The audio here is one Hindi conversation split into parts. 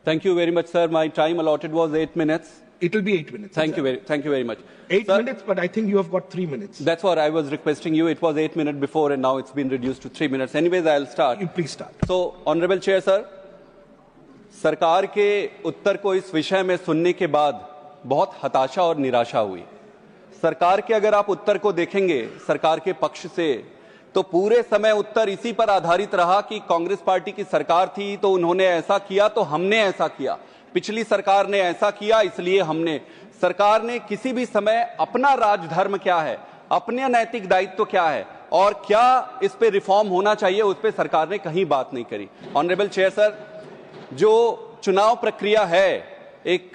Thank you very much, sir. My time allotted was 8 minutes. It will be 8 minutes. Thank you very much. 8 sir, minutes, but I think you have got 3 minutes. That's what I was requesting you. It was 8 minutes before, and now it's been reduced to 3 minutes. Anyways, I'll start. You please start. So, Honorable Chair, sir, सरकार के उत्तर को इस विषय में सुनने के बाद बहुत हताशा और निराशा हुई। सरकार के अगर आप उत्तर को देखेंगे सरकार के पक्ष से, तो पूरे समय उत्तर इसी पर आधारित रहा कि कांग्रेस पार्टी की सरकार थी तो उन्होंने ऐसा किया तो हमने ऐसा किया, पिछली सरकार ने ऐसा किया इसलिए हमने। सरकार ने किसी भी समय अपना राजधर्म क्या है, अपने नैतिक दायित्व क्या है और क्या इस पे रिफॉर्म होना चाहिए, उस पे सरकार ने कहीं बात नहीं करी। ऑनरेबल चेयर सर, जो चुनाव प्रक्रिया है, एक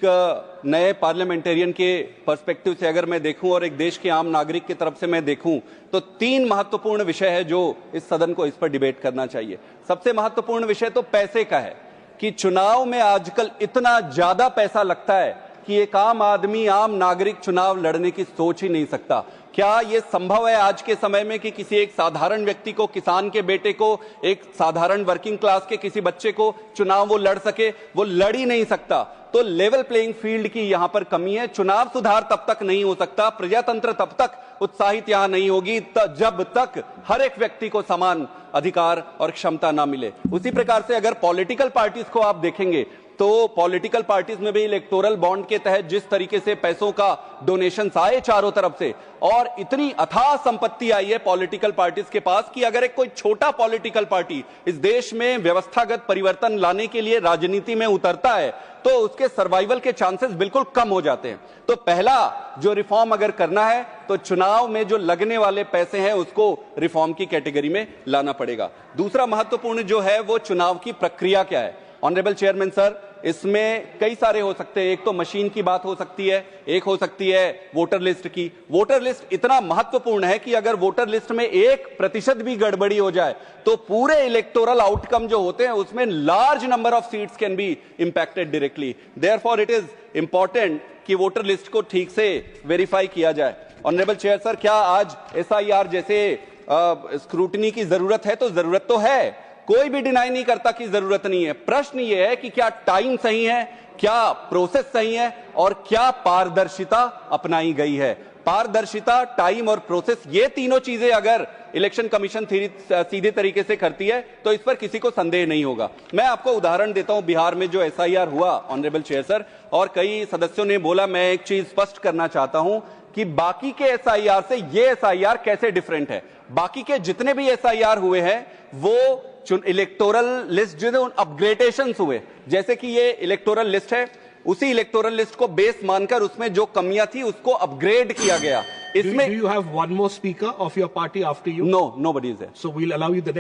नए पार्लियामेंटेरियन के पर्सपेक्टिव से अगर मैं देखूं और एक देश के आम नागरिक की तरफ से मैं देखूं, तो 3 महत्वपूर्ण विषय है जो इस सदन को इस पर डिबेट करना चाहिए। सबसे महत्वपूर्ण विषय तो पैसे का है कि चुनाव में आजकल इतना ज्यादा पैसा लगता है कि एक आम आदमी, आम नागरिक चुनाव लड़ने की सोच ही नहीं सकता। क्या यह संभव है आज के समय में कि किसी एक साधारण व्यक्ति को, किसान के बेटे को, एक साधारण वर्किंग क्लास के किसी बच्चे को चुनाव वो लड़ सके? वो लड़ ही नहीं सकता। तो लेवल प्लेइंग फील्ड की यहां पर कमी है। चुनाव सुधार तब तक नहीं हो सकता, प्रजातंत्र तब तक उत्साहित यहां नहीं होगी जब तक हर एक व्यक्ति को समान अधिकार और क्षमता ना मिले। उसी प्रकार से अगर पॉलिटिकल पार्टीज को आप देखेंगे तो पॉलिटिकल पार्टीज में भी इलेक्टोरल बॉन्ड के तहत जिस तरीके से पैसों का डोनेशन आए चारों तरफ से, और इतनी अथाह संपत्ति आई है पॉलिटिकल पार्टीज के पास कि अगर एक कोई छोटा पॉलिटिकल पार्टी इस देश में व्यवस्थागत परिवर्तन लाने के लिए राजनीति में उतरता है तो उसके सर्वाइवल के चांसेस बिल्कुल कम हो जाते हैं। तो पहला जो रिफॉर्म अगर करना है तो चुनाव में जो लगने वाले पैसे हैं उसको रिफॉर्म की कैटेगरी में लाना पड़ेगा। दूसरा महत्वपूर्ण जो है वो चुनाव की प्रक्रिया क्या है। ऑनरेबल चेयरमैन सर, इसमें कई सारे हो सकते हैं। एक तो मशीन की बात हो सकती है, एक हो सकती है वोटर लिस्ट की। वोटर लिस्ट इतना महत्वपूर्ण है कि अगर वोटर लिस्ट में 1% भी गड़बड़ी हो जाए तो पूरे इलेक्टोरल आउटकम जो होते हैं उसमें large number of seats can be impacted directly. Therefore it is important कि वोटर लिस्ट को ठीक से वेरीफाई किया जाए। ऑनरेबल चेयर सर, क्या आज SIR जैसे स्क्रूटनी की जरूरत है? तो जरूरत तो है, कोई भी डिनाई नहीं करता कि जरूरत नहीं है। प्रश्न यह है कि क्या टाइम सही है, क्या प्रोसेस सही है और क्या पारदर्शिता अपनाई गई है। पारदर्शिता, टाइम और प्रोसेस, ये तीनों चीजें अगर इलेक्शन कमीशन सीधे तरीके से करती है तो इस पर किसी को संदेह नहीं होगा। मैं आपको उदाहरण देता हूं, बिहार में जो SIR हुआ ऑनरेबल चेयर सर, और कई सदस्यों ने बोला, मैं एक चीज स्पष्ट करना चाहता हूं कि बाकी के SIR से ये SIR कैसे डिफरेंट है। बाकी के जितने भी SIR हुए हैं वो इलेक्टोरल लिस्ट जो अपग्रेडेशन हुए, जैसे कि ये इलेक्टोरल लिस्ट है, उसी इलेक्टोरल लिस्ट को बेस मानकर उसमें जो कमियां थी उसको अपग्रेड किया गया। इसमें do you have one more speaker of your party after you? No, nobody is there. So we'll allow you the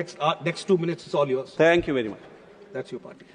next 2 minutes is all yours. Thank you very much. That's your party.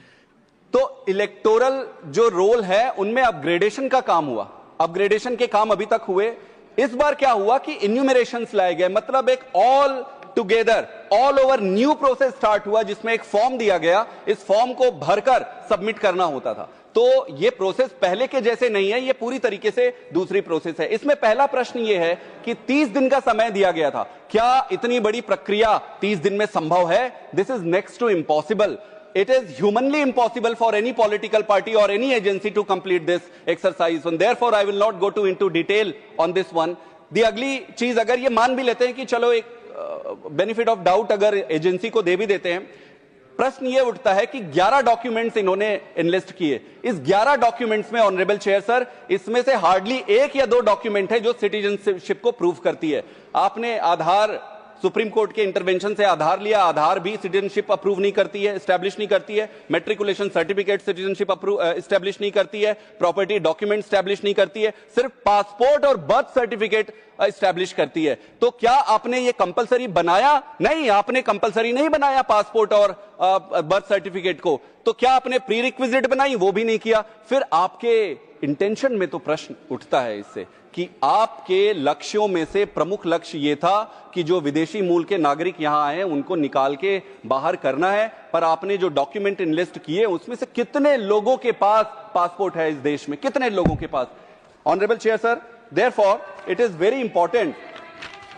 तो इलेक्टोरल जो रोल है उनमें अपग्रेडेशन का काम हुआ, अपग्रेडेशन के काम अभी तक हुए। इस बार क्या हुआ कि इन्यूमरेशंस लाए गए, मतलब एक all together, all over new process start हुआ जिसमें एक फॉर्म दिया गया, इस फॉर्म को भरकर सबमिट करना होता था। तो ये प्रोसेस पहले के जैसे नहीं है, ये पूरी तरीके से दूसरी प्रोसेस है। इसमें पहला प्रश्न ये है कि 30 दिन का समय दिया गया था, क्या इतनी बड़ी प्रक्रिया 30 दिन में संभव है? This is next to impossible. It is humanly impossible for any political party or any agency to complete this exercise, and therefore I will not go into detail on this one. The अगली चीज, अगर ये मान भी लेते हैं कि चलो एक बेनिफिट ऑफ डाउट अगर एजेंसी को दे भी देते हैं, प्रश्न ये उठता है कि 11 डॉक्यूमेंट्स इन्होंने इनलिस्ट किए। इस 11 डॉक्यूमेंट्स में ऑनरेबल चेयर सर, इसमें से हार्डली 1 या 2 डॉक्यूमेंट है जो सिटीजनशिप को प्रूव करती है। आपने आधार, सुप्रीम कोर्ट के इंटरवेंशन से आधार लिया, आधार भी सिटीजनशिप अप्रूव नहीं करती है, एस्टैब्लिश नहीं करती है। मैट्रिकुलेशन सर्टिफिकेट सिटीजनशिप एस्टैब्लिश नहीं करती है, प्रॉपर्टी डॉक्यूमेंट एस्टैब्लिश नहीं करती है, सिर्फ पासपोर्ट और बर्थ सर्टिफिकेट एस्टैब्लिश करती है। तो क्या आपने ये कंपलसरी बनाया? नहीं, आपने कंपलसरी नहीं बनाया पासपोर्ट और बर्थ सर्टिफिकेट को। तो क्या आपने प्री रिक्विजिट बनाई? वो भी नहीं किया। फिर आपके इंटेंशन में तो प्रश्न उठता है इससे कि आपके लक्ष्यों में से प्रमुख लक्ष्य यह था कि जो विदेशी मूल के नागरिक यहां आए हैं उनको निकाल के बाहर करना है, पर आपने जो डॉक्यूमेंट इनलिस्ट किए उसमें से कितने लोगों के पास पासपोर्ट है इस देश में? कितने लोगों के पास? Honourable chair sir, therefore it is very important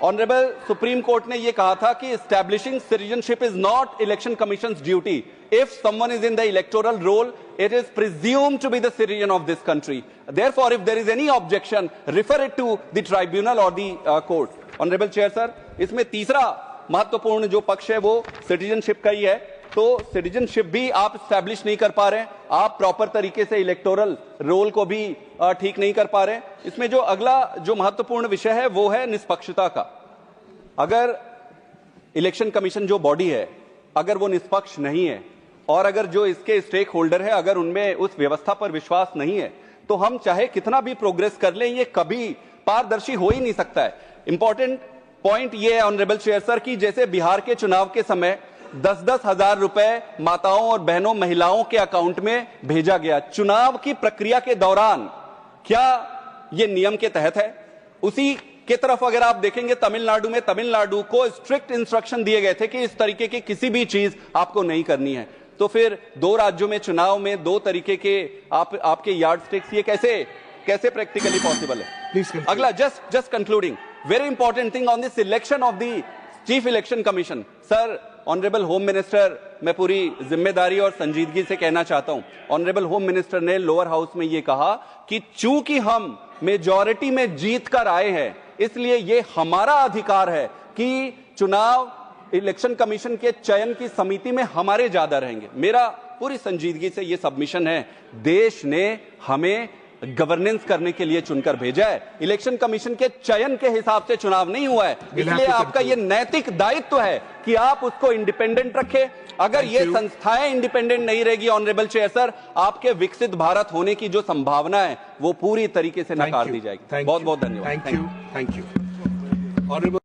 honourable Supreme Court ने यह कहा था कि establishing citizenship is not election commission's duty. If someone is in the electoral roll, it is presumed to be the citizen of this country. Therefore, if there is any objection, refer it to the tribunal or the court. Honorable Chair sir, इसमें तीसरा महत्वपूर्ण जो पक्ष है वो सिटीजनशिप का ही है. तो सिटीजनशिप भी आप स्टैब्लिश नहीं कर पा रहे हैं, आप प्रॉपर तरीके से इलेक्टोरल रोल को भी ठीक नहीं कर पा रहे हैं. इसमें जो अगला जो महत्वपूर्ण विषय है वो है निष्पक्षता का. अगर इलेक्शन कमीशन जो बॉडी है, अगर वो निष्पक्ष नहीं है और अगर जो इसके स्टेक होल्डर है अगर उनमें उस व्यवस्था पर विश्वास नहीं है, तो हम चाहे कितना भी प्रोग्रेस कर लें, ये कभी पारदर्शी हो ही नहीं सकता है. इंपॉर्टेंट पॉइंट ये है ऑनरेबल चेयर सर कि जैसे बिहार के चुनाव के समय 10-10 हजार रुपए माताओं और बहनों महिलाओं के अकाउंट में भेजा गया चुनाव की प्रक्रिया के दौरान, क्या यह नियम के तहत है? उसी की तरफ अगर आप देखेंगे तमिलनाडु में, तमिलनाडु को स्ट्रिक्ट इंस्ट्रक्शन दिए गए थे कि इस तरीके की किसी भी चीज आपको नहीं करनी है. तो फिर दो राज्यों में चुनाव में दो तरीके के आपके यार्ड स्टिक्स, ये कैसे प्रैक्टिकली पॉसिबल है? अगला just concluding, very important thing on this selection of the chief election commission. Sir, honourable home minister, मैं पूरी जिम्मेदारी और संजीदगी से कहना चाहता हूं, ऑनरेबल होम मिनिस्टर ने लोअर हाउस में यह कहा कि चूंकि हम मेजॉरिटी में जीत कर आए हैं, इसलिए यह हमारा अधिकार है कि चुनाव इलेक्शन कमीशन के चयन की समिति में हमारे ज्यादा रहेंगे. मेरा पूरी संजीदगी से यह सबमिशन है, देश ने हमें गवर्नेंस करने के लिए चुनकर भेजा है, इलेक्शन कमीशन के चयन के हिसाब से चुनाव नहीं हुआ है. इसलिए आपका यह नैतिक दायित्व है कि आप उसको इंडिपेंडेंट रखें. अगर ये संस्थाएं इंडिपेंडेंट नहीं रहेगी ऑनरेबल चेयर सर, आपके विकसित भारत होने की जो संभावना है वो पूरी तरीके से नकार दी जाएगी. बहुत बहुत धन्यवाद. Thank you.